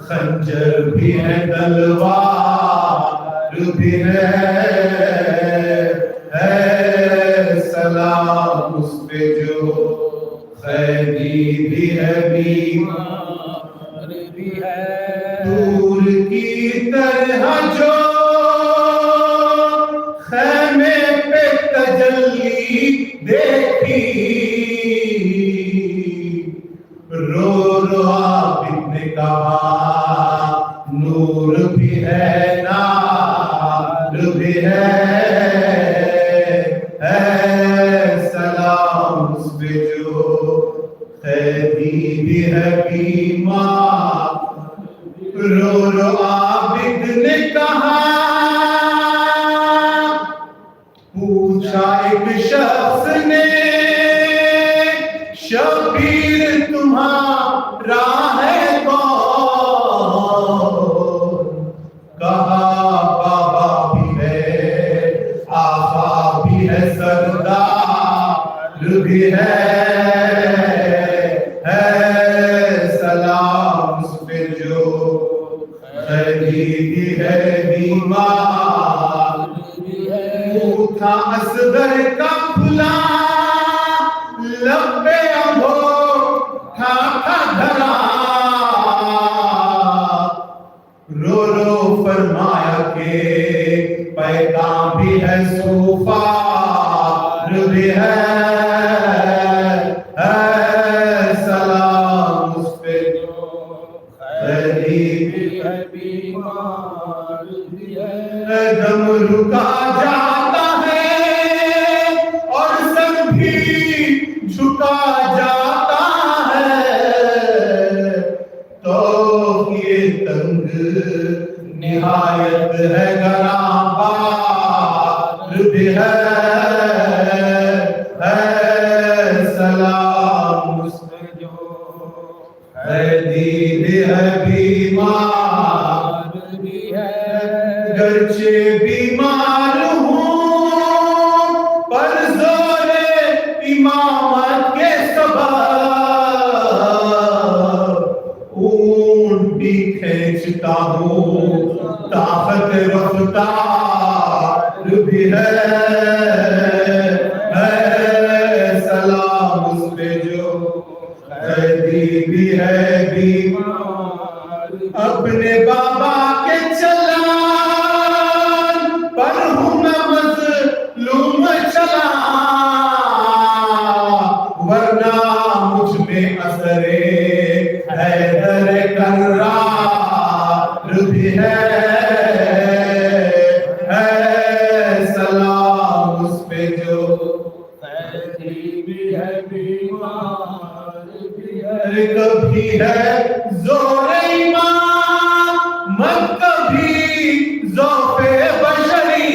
خنجر بھی ہے تلوار بھی ہے سلام اس پہ جو قیدی بھی ہے بیمار بھی ہے دور کی طرح جو خیمے پہ تجلی دیکھی رو رو عابد نے کہا نور بھی ہے نار بھی ہے سلام اس پہ جو قیدی بھی ہے بیمار رو رو عابد نے کہا پوچھا ایک شخص نے شبیر تمہارا ہے کون کہا بابا بھی ہے آقا بھی ہے سردار بھی ہے سلام اس پہ جو قیدی بھی ہے بیمار تھا اصغر کا پھلا لب پہ انگوٹھا تھا دھرا رو رو فرمایا کہ پیغام بھی ہے سوفار بھی ہے سلام اس پہ جو قیدی بھی ہے بیمار بھی ہے دم رکا جاتا ہے اور سر بھی جھکا جاتا ہے تو یہ تنگ نہایت ہے گراں بار بھی ہے سلام اس پہ جو قیدی بھی ہے بیمار بھی ہے گرچہ بیمار ہوں پر زور امامت کے سبب اونٹ بھی کھینچتا ہوں طاقت رفتار بھی ہے سلام اس پہ جو قیدی بھی ہے بیمار اپنے بابا کے چلان پر ہوں میں مظلوم چلا ورنہ مجھ میں اثر حیدر کرار بھی ہے سلام اس پہ جو قیدی بھی ہے بیمار بھی ہے کبھی ہے زور ایمان مت کبھی ذوق بشری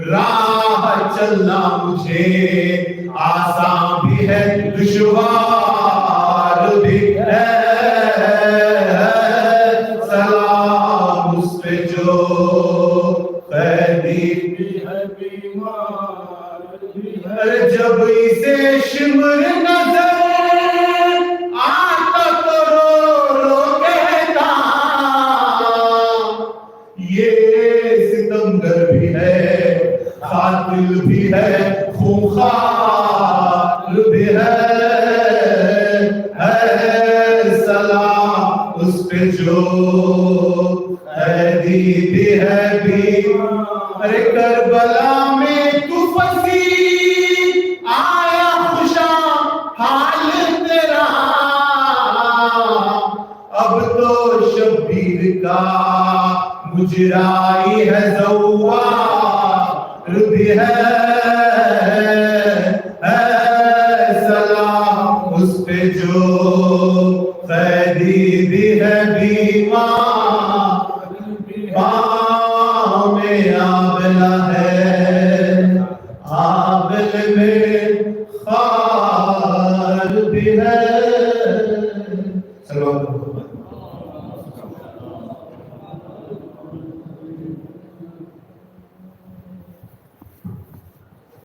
راہ چلنا مجھے آسان بھی ہے دشوار بھی ہے سلام اس پہ جو قیدی بھی ہے بیمار بھی ہے جب اسے شمر نظر آتا تو رو رو کہتا یہ ستمگر بھی ہے قاتل بھی ہے خونخوار بھی ہے سلام اس پہ جو قیدی بھی ہے بیمار کربلا میں تو پھنسی آیا خوشاں حال تیرا اب تو شبیر کا مجرائی ہے زوار بھی ہے